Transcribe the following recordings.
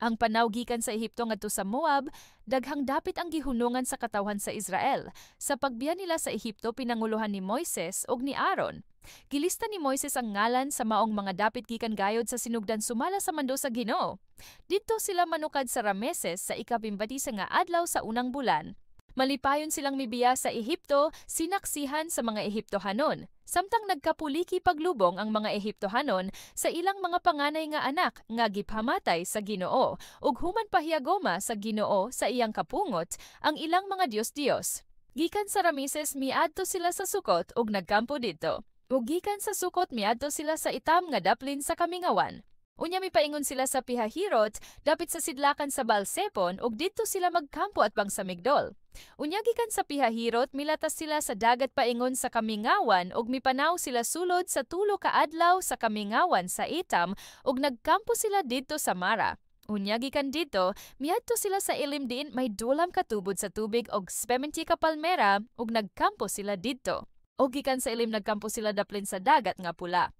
Ang panaw gikan sa Ehipto ngadto sa Moab, daghang dapit ang gihunungan sa katawhan sa Israel. Sa pagbiya nila sa Ehipto pinanguluhan ni Moises ug ni Aaron. Gilista ni Moises ang ngalan sa maong mga dapit gikan gayod sa sinugdan sumala sa mando sa Ginoo. Didto sila manukad sa Rameses sa ikapimbati nga adlaw sa unang bulan. Malipayon silang mibiya sa Ehipto, sinaksihan sa mga Ehiptohanon. Samtang nagkapuliki paglubong ang mga Ehiptohanon sa ilang mga panganay nga anak nga giphamatay sa Ginoo ug human pahiyagoma sa Ginoo sa iyang kapungot ang ilang mga Dios-Dios. Gikan sa Rameses miadto sila sa Sukot ug nagkampo didto. Ug gikan sa Sukot miadto sila sa itam nga daplin sa Kamingawan. Unya mipaingon sila sa Pihahirot dapit sa sidlakan sa Baalsepon ug didto sila magkampo atbang sa Migdol. Unya gikan sa Pihahirot milatas sila sa dagat paingon sa Kamingawan ug mipanaw sila sulod sa tulo ka adlaw sa Kamingawan sa Etam ug nagkampo sila didto sa Mara. Unya gikan didto miadto sila sa ilim diin may dulam ka tubod sa tubig og 70 ka palmera ug nagkampo sila didto. Og gikan sa ilim nagkampo sila daplin sa dagat nga pula.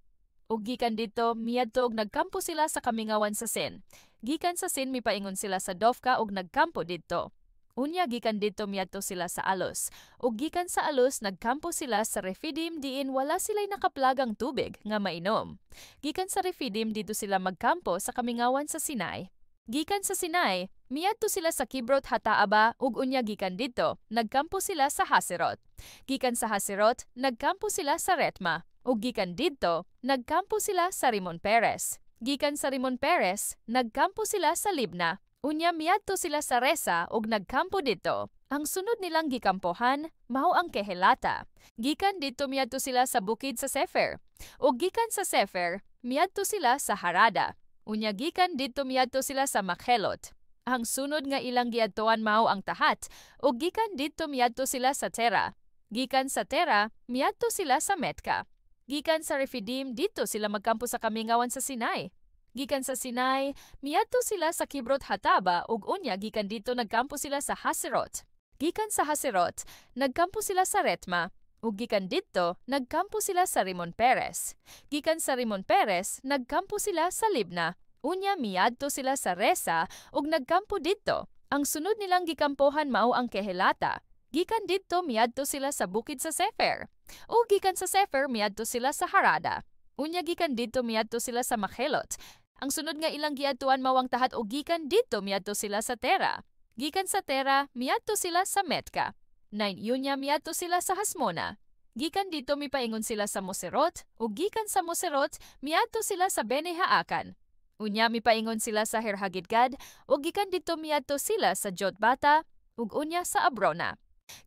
Ug gikan dito miadto og nagkampo sila sa Kamingawan sa Sin. Gikan sa Sin mipaingon sila sa Dofka ug nagkampo didto. Unya gikan dito miadto sila sa Alos. Ug gikan sa Alos nagkampo sila sa Refidim diin wala sila'y nakaplagang tubig nga mainom. Gikan sa Refidim dito sila magkampo sa Kamingawan sa Sinai. Gikan sa Sinai miadto sila sa Kibrot Hataaba ug unya gikan dito nagkampo sila sa Haserot. Gikan sa Haserot nagkampo sila sa Retma. Ug gikan didto, nagkampo sila sa Rimon Peres. Gikan sa Rimon Peres, nagkampo sila sa Libna. Unya miadto sila sa Resa ug nagkampo didto. Ang sunod nilang gikampohan mao ang Kehelata. Gikan didto miadto sila sa bukid sa Sefer. Ug gikan sa Sefer, miadto sila sa Harada. Unya gikan didto miadto sila sa Makhelot. Ang sunod nga ilang giadtoan mao ang Tahat. Ug gikan didto miadto sila sa Tera. Gikan sa Tera, miadto sila sa Metka. Gikan sa Refidim, dito sila magkampo sa Kamingawan sa Sinai. Gikan sa Sinai, miadto sila sa Kibrot Hataba ug unya gikan dito nagkampo sila sa Haserot. Gikan sa Haserot, nagkampo sila sa Retma. Ug gikan dito, nagkampo sila sa Rimon Peres. Gikan sa Rimon Peres, nagkampo sila sa Libna. Unya miadto sila sa Resa ug nagkampo dito. Ang sunod nilang gikampohan mao ang Kehelata. Gikan dito miadto sila sa bukid sa Sefer. O gikan sa Sefer miadto sila sa Harada. Unya gikan dito miadto sila sa Makhelot. Ang sunod nga ilang giadtuan mao ang Tahat o gikan dito miadto sila sa Tera. Gikan sa Tera miadto sila sa Metka. Unya miadto sila sa Hasmona. Gikan dito mipaingon sila sa Moserot o gikan sa Moserot miadto sila sa Bene-Haakan. Unya mipaingon sila sa Herhagidgad o gikan dito miadto sila sa Jotbata ug unya sa Abrona.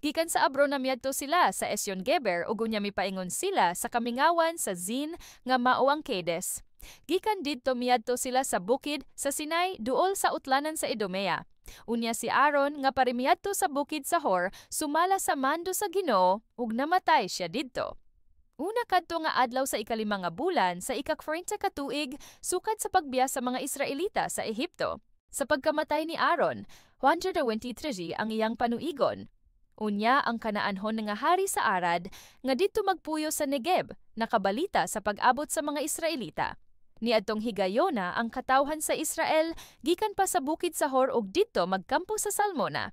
Gikan sa Abrona miadto sila sa Esyon-Geber ug unya mipaingon sila sa Kamingawan sa Zin nga mao ang Kedes. Gikan didto miadto sila sa bukid sa Sinai duol sa utlanan sa Idumea. Unya si Aaron nga parimiadto sa bukid sa Hor sumala sa mando sa Ginoo ug namatay siya didto. Una kadto nga adlaw sa ikalima nga bulan sa ika-40 ka tuig sukad sa pagbiya sa mga Israelita sa Ehipto. Sa pagkamatay ni Aaron, 123 ang iyang panuigon. Unya ang kanaanhon nga hari sa Arad nga didto magpuyo sa Negeb nakabalita sa pag-abot sa mga Israelita. Niadtong higayona ang katawhan sa Israel gikan pa sa bukid sa Hor ug didto magkampo sa Salmona.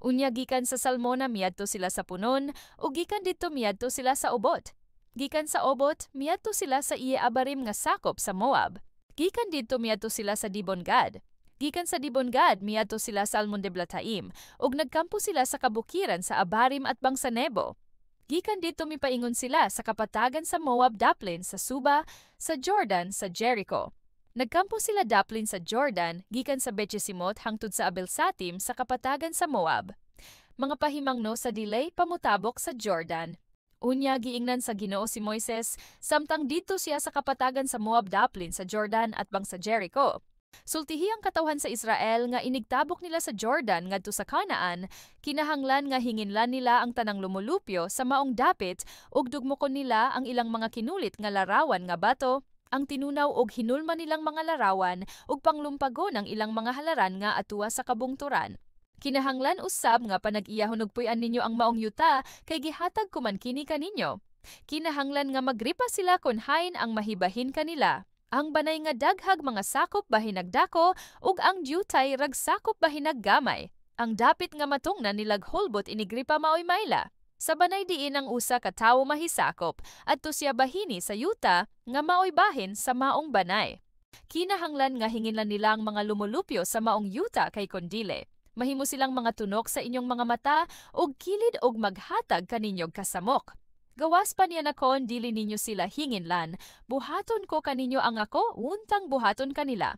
Unya gikan sa Salmona miadto sila sa Punon ug gikan didto miadto sila sa Obot. Gikan sa Obot miadto sila sa Iye-Abarim nga sakop sa Moab. Gikan didto miadto sila sa Dibon-Gad. Gikan sa Dibon-Gad miadto sila sa Almon-Diblathaim ug nagkampo sila sa kabukiran sa Abarim at bang sa Nebo. Gikan dito mipaingon sila sa kapatagan sa Moab daplin sa Suba, sa Jordan, sa Jericho. Nagkampo sila daplin sa Jordan gikan sa Betjesimot hangtod sa Abel-Satim sa kapatagan sa Moab. Mga pahimangno sa delay pamutabok sa Jordan. Unya giingnan sa Ginoo si Moises samtang dito siya sa kapatagan sa Moab daplin sa Jordan at bang sa Jericho. Sultihi ang katawhan sa Israel nga inigtabok nila sa Jordan ngadto sa Canaan, kinahanglan nga hinginlan nila ang tanang lumulupyo sa maong dapit ug dugmokon nila ang ilang mga kinulit nga larawan nga bato, ang tinunaw og hinulma nilang mga larawan ug panglumpagon ang ilang mga halaran nga atuwa sa kabungturan. Kinahanglan usab nga panag-iyahon ug puy-an ninyo ang maong yuta kay gihatag ko man kini kaninyo. Kinahanglan nga magripa sila kun hain ang mahibahin kanila. Ang banay nga daghag mga sakop bahinagdako ug ang diutay rag sakop bahinaggamay. Ang dapit nga matungnan nilag hulbot inigripa maoy mayla. Sa banay diin ang usa ka tawo mahisakop adto siya bahini sa yuta nga maoy bahin sa maong banay. Kinahanglan nga hinginlan nila ang mga lumulupyo sa maong yuta kay kondile. Mahimo silang mga tunok sa inyong mga mata ug kilid og maghatag kaninyog kasamok. Gawas pa niya na kon dili ninyo sila hinginlan, buhaton ko kaninyo ang ako, untang buhaton kanila.